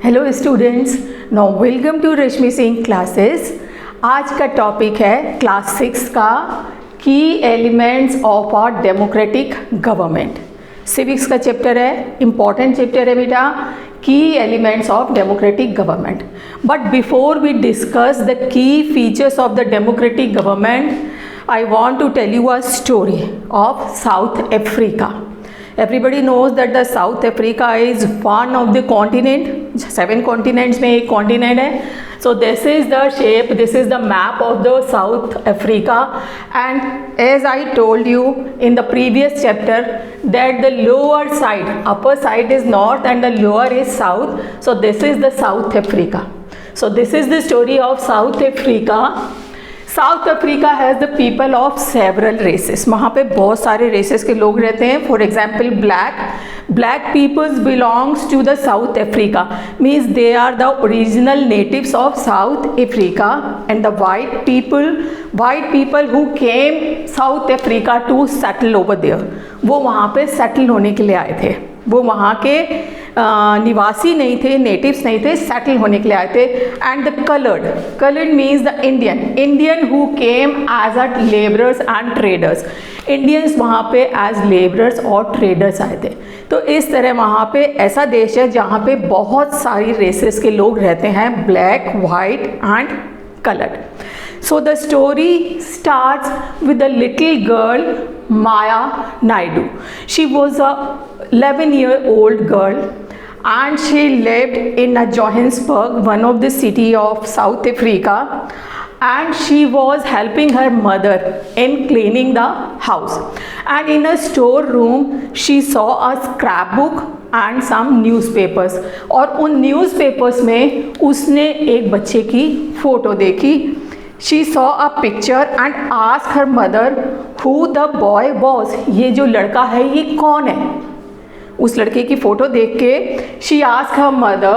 Hello students, now welcome to Rashmi Singh classes. आज का topic है क्लास 6 का key elements of a democratic government. Civics का चैप्टर है, इम्पॉर्टेंट चैप्टर है बेटा, key elements of democratic government. But before we discuss the key features of the democratic government, I want to tell you a story of South Africa. Everybody knows that the South Africa is one of the continent, 7 continents में एक continent है. So this is the shape, this is the map of the South Africa, and as I told you in the previous chapter that the lower side, upper side is north and the lower is south. So this is the South Africa. So this is the story of South Africa. South Africa has the people of several races. वहाँ पे बहुत सारे races के लोग रहते हैं। For example black peoples belongs to the South Africa, means they are the original natives of South Africa. And the white people who came South Africa to settle over there, वो वहाँ पे settle होने के लिए आए थे। वो वहाँ के निवासी नहीं थे, नेटिव्स नहीं थे, सेटल होने के लिए आए थे। And the coloured means the Indian who came as a labourers and traders. Indians वहाँ पे एज लेबरर्स और ट्रेडर्स आए थे। तो इस तरह वहाँ पे ऐसा देश है जहाँ पे बहुत सारी रेसेस के लोग रहते हैं, black, white and coloured. So the story starts with a little girl, Maya Naidu. She was a 11-year-old girl and she lived in Johannesburg, one of the city of South Africa, and she was helping her mother in cleaning the house. And in a storeroom she saw a scrapbook and some newspapers. और उन newspapers में उसने एक बच्चे की photo देखी। She saw a picture and asked her mother who the boy was. ये जो लड़का है ये कौन है? उस लड़के की फ़ोटो देख के she asked her mother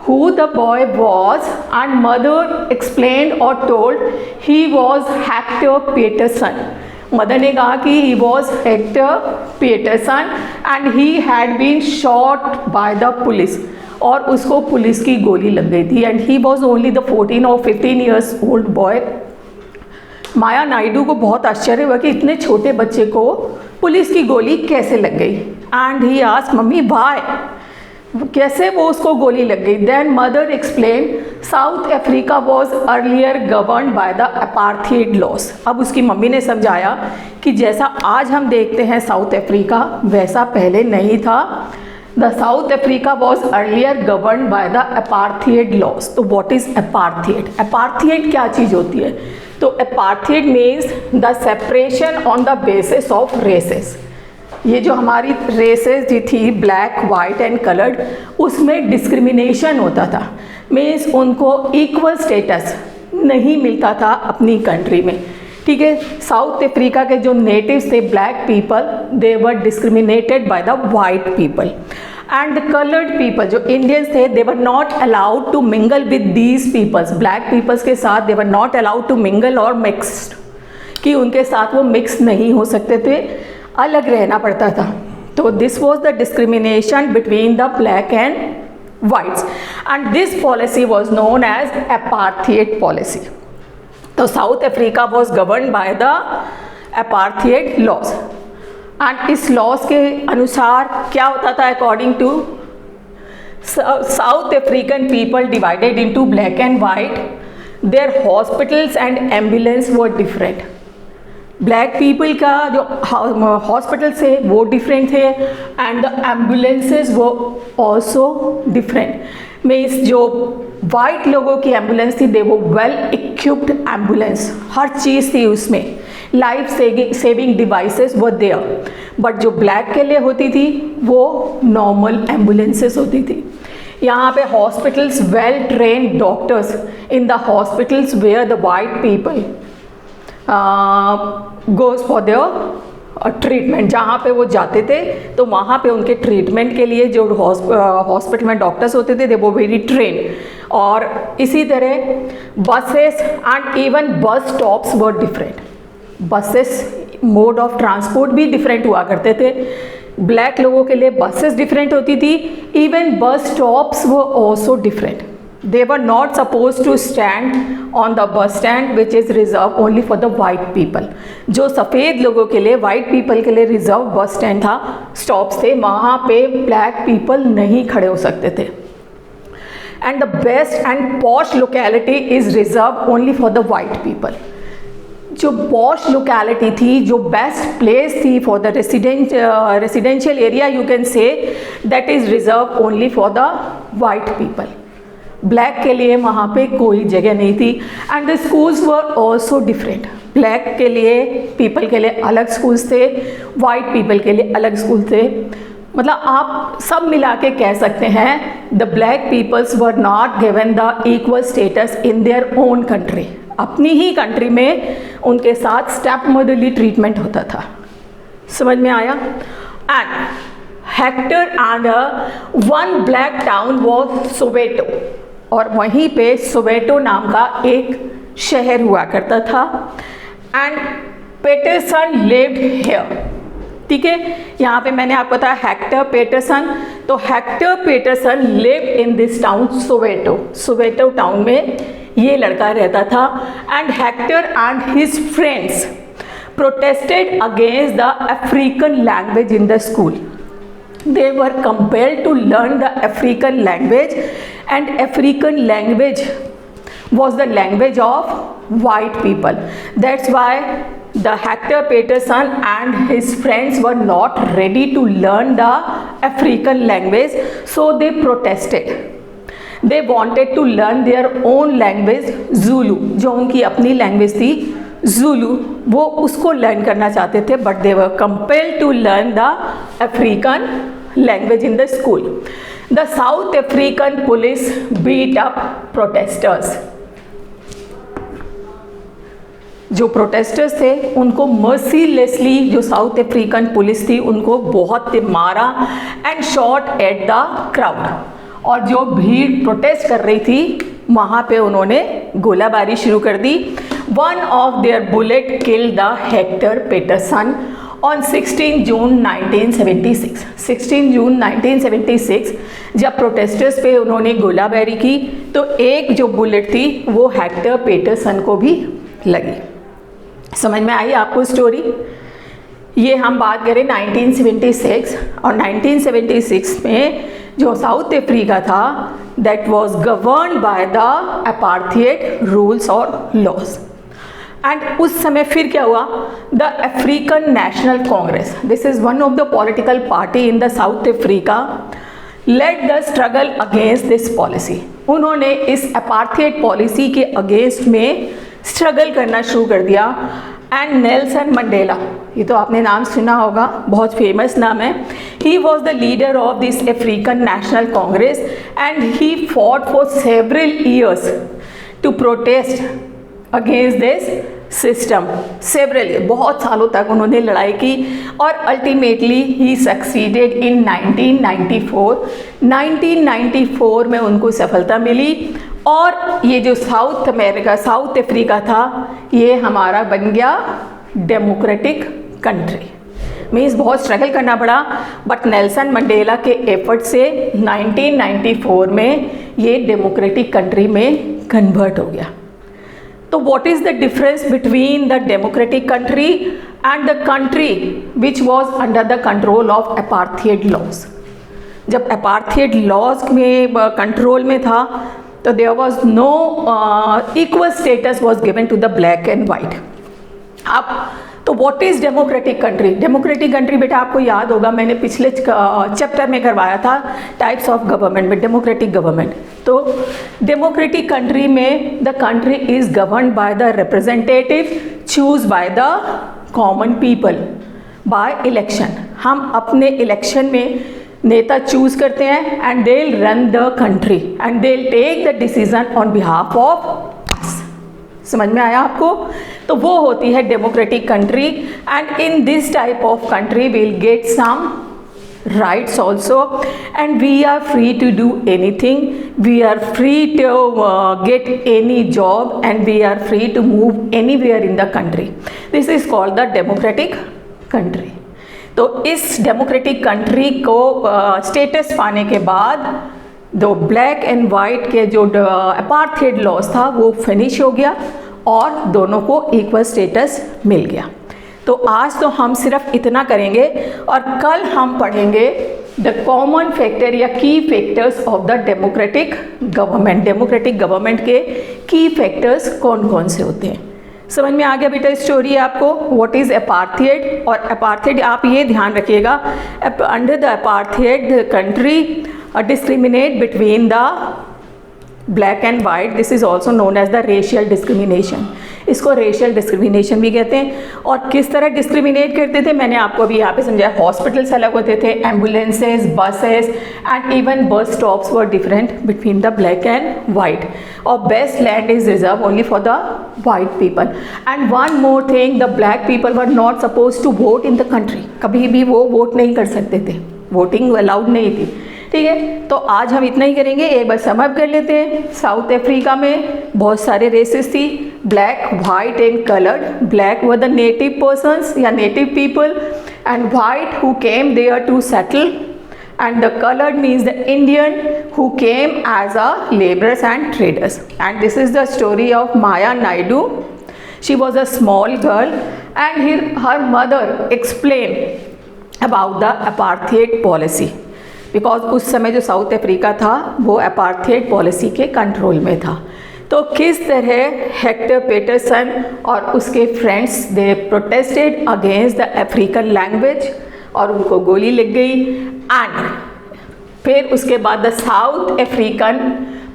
who the boy was, and mother explained or told he was Hector Peterson. Mother ने कहा कि he was Hector Peterson and he had been shot by the police. और उसको police की गोली लग गई थी। And he was only the 14 और 15 ईयर्स ओल्ड बॉय। माया नायडू को बहुत आश्चर्य हुआ कि इतने छोटे बच्चे को पुलिस की गोली कैसे लग गई। And he asked mummy why, कैसे वो उसको गोली लग गई। Then mother explain South Africa was earlier govern by the apartheid laws. अब उसकी मम्मी ने समझाया कि जैसा आज हम देखते हैं साउथ अफ्रीका, वैसा पहले नहीं था। The South Africa was earlier governed by the apartheid laws. तो what is apartheid? Apartheid क्या चीज़ होती है? तो apartheid means the separation on the basis of races. ये जो हमारी रेसेस जी थी, ब्लैक, वाइट एंड कलर्ड, उसमें डिस्क्रिमिनेशन होता था। मीन्स उनको इक्वल स्टेटस नहीं मिलता था अपनी कंट्री में। ठीक है, साउथ अफ्रीका के जो नेटिव्स थे, black people, they were discriminated by the white people. And the coloured people जो इंडियंस थे, they were not allowed to mingle with these peoples. Black peoples के साथ they were not allowed to mingle और mixed, कि उनके साथ वो mix नहीं हो सकते थे, अलग रहना पड़ता था। तो this was the discrimination between the black and whites, and this policy was known as apartheid policy. तो South Africa was govern by the apartheid laws. And इस लॉज के अनुसार क्या होता था? According to South African people divided into black and white, their hospitals and ambulance were different. Black people का जो hospitals थे वो डिफरेंट थे, एंड द एम्बुलेंसेज वो ऑल्सो डिफरेंट। मीन्स जो वाइट लोगों की एम्बुलेंस थी, दे वो वेल इक्विप्ड एम्बुलेंस, हर चीज़ थी उसमें, लाइफ सेविंग डिवाइसेस वो देयर। बट जो ब्लैक के लिए होती थी वो नॉर्मल एम्बुलेंसेस होती थी। यहाँ पे hospitals, well trained doctors in the hospitals where the white people goes for their treatment. जहाँ पे वो जाते थे तो वहाँ पे उनके ट्रीटमेंट के लिए जो हॉस्पिटल में डॉक्टर्स होते थे, वो वेरी ट्रेन। और इसी तरह buses and even bus stops were different. Buses mode of transport भी डिफरेंट हुआ करते थे। ब्लैक लोगों के लिए बसेस डिफरेंट होती थी, even bus stops were also different. They were not supposed to stand on the bus stand which is reserved only for the white people. जो सफ़ेद लोगों के लिए, white people के लिए रिजर्व बस स्टैंड था, स्टॉप्स थे, वहाँ पे ब्लैक पीपल नहीं खड़े हो सकते थे. And the best and posh locality is reserved only for the white people. जो पॉश लोकेलिटी थी, जो बेस्ट प्लेस थी for the residential area you can say, that is reserve only for the white people. Black के लिए वहाँ पे कोई जगह नहीं थी. And the schools were also different. Black के लिए पीपल के लिए अलग स्कूल्स थे, वाइट पीपल के लिए अलग स्कूल थे. मतलब आप सब मिला के कह सकते हैं the black peoples were not given the equal status in their own country. अपनी ही कंट्री में उनके साथ स्टेप मदरली ट्रीटमेंट होता था. समझ में आया? And Hector and one black town was Soweto. और वहीं पे सोवेटो नाम का एक शहर हुआ करता था. And Pieterson lived here. ठीक है, यहाँ पे मैंने आपको बताया हेक्टर पेटरसन. तो Hector Pieterson lived in this town Soweto. Soweto town में ये लड़का रहता था. And Hector and his friends protested against the African language in the school. They were compelled to learn the African language, and African language was the language of white people. That's why the Hector Peterson and his friends were not ready to learn the African language, so they protested. They wanted to learn their own language, Zulu, जो उनकी अपनी language थी Zulu, वो उसको learn करना चाहते थे. But they were compelled to learn the African language in the school. The South African police beat up protesters. जो प्रोटेस्टर्स थे उनको मर्सीलेसली जो साउथ अफ्रीकन पुलिस थी उनको बहुत मारा. And shot at the crowd. और जो भीड़ प्रोटेस्ट कर रही थी वहाँ पे उन्होंने गोलाबारी शुरू कर दी. One of their bullet killed the Hector Peterson on 16 June 1976. 16 June 1976 जब प्रोटेस्टर्स पे उन्होंने गोलाबारी की तो एक जो बुलेट थी वो हेक्टर पेटरसन को भी लगी. समझ में आई आपको स्टोरी? ये हम बात करें 1976. और 1976 में जो साउथ अफ्रीका था that was governed by the apartheid rules और लॉज. एंड उस समय फिर क्या हुआ? The African National Congress, this is one of the political party in the South Africa, led the struggle against this policy. उन्होंने इस apartheid policy के against में स्ट्रगल करना शुरू कर दिया. एंड नेल्सन मंडेला, ये तो आपने नाम सुना होगा, बहुत फेमस नाम है. He was the leader of this African National Congress and he fought for several years to protest against this system. Several, बहुत सालों तक उन्होंने लड़ाई की और अल्टीमेटली ही सक्सीडेड इन 1994. 1994 में उनको सफलता मिली और ये जो साउथ अफ्रीका था ये हमारा बन गया डेमोक्रेटिक कंट्री. मीन्स बहुत स्ट्रगल करना पड़ा बट नेल्सन मंडेला के एफर्ट से 1994 में ये डेमोक्रेटिक कंट्री में कन्वर्ट हो गया. तो what is the difference between the democratic country and the country which was under the control of apartheid laws? जब अपार्थाइड लॉज में कंट्रोल में था तो there was no equal status was given to the black and white. अब तो what is democratic country? Democratic country बेटा आपको याद होगा मैंने पिछले चैप्टर में करवाया था टाइप्स ऑफ गवर्नमेंट में, डेमोक्रेटिक गवर्नमेंट. तो डेमोक्रेटिक कंट्री में the country is governed by the representative choose by the common people by election. हम अपने इलेक्शन में नेता चूज करते हैं and they will run the country and they will take the decision on behalf of. समझ में आया आपको? तो वो होती है democratic country. And in this type of country we will get some rights also and we are free to do anything. We are free to get any job and we are free to move anywhere in the country. This is called the democratic country. तो इस democratic country को status पाने के बाद दो black and white के जो apartheid laws था वो फिनिश हो गया और दोनों को इक्वल स्टेटस मिल गया। तो आज तो हम सिर्फ इतना करेंगे और कल हम पढ़ेंगे द कॉमन फैक्टर या की factors of the democratic government. Democratic government के की फैक्टर्स कौन कौन से होते हैं। समझ में आ गया बेटा स्टोरी आपको। What is apartheid. और अपार्थेड आप ये ध्यान रखिएगा, under the apartheid the country discriminate between the black and white. This is also known as the racial discrimination. इसको रेशियल डिस्क्रिमिनेशन भी कहते हैं। और किस तरह डिस्क्रिमिनेट करते थे मैंने आपको अभी यहाँ पे समझाया। हॉस्पिटल्स अलग होते थे, ambulances, buses and even bus stops were different between the black and white. और best land is reserve only for the white people. And one more thing, the black people were not suppose to vote in the country. कभी भी वो vote नहीं कर सकते थे, voting allowed नहीं थी। ठीक है, तो आज हम इतना ही करेंगे। एक बार समअप कर लेते हैं। साउथ अफ्रीका में बहुत सारे रेसेस थी, black, white and coloured. Black were the native persons या native people and white who came there to settle and the colored means the Indian who came as a laborers and traders. And this is the story of Maya Naidu. She was a small girl and her mother explained about the apartheid policy. Because उस समय जो South Africa था वो apartheid policy के control में था। तो किस तरह हेक्टर पेटरसन और उसके friends they protested against the African language और उनको गोली लग गई। एंड फिर उसके बाद the South African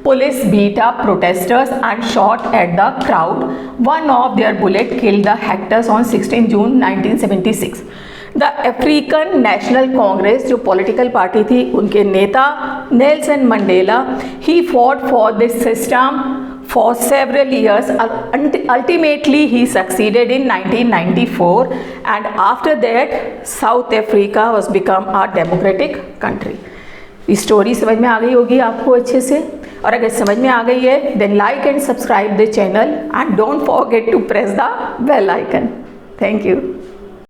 police beat up protesters and shot at the crowd. One of their bullet killed the Hector's on 16 June 1976। The African National Congress जो political party थी, उनके नेता Nelson Mandela, he fought for this system for several years. Ultimately he succeeded in 1994 and after that south Africa was become a democratic country. ये story समझ में आ गई होगी आपको अच्छे से। और अगर समझ में आ गई है then like and subscribe the channel and don't forget to press the bell icon. Thank you.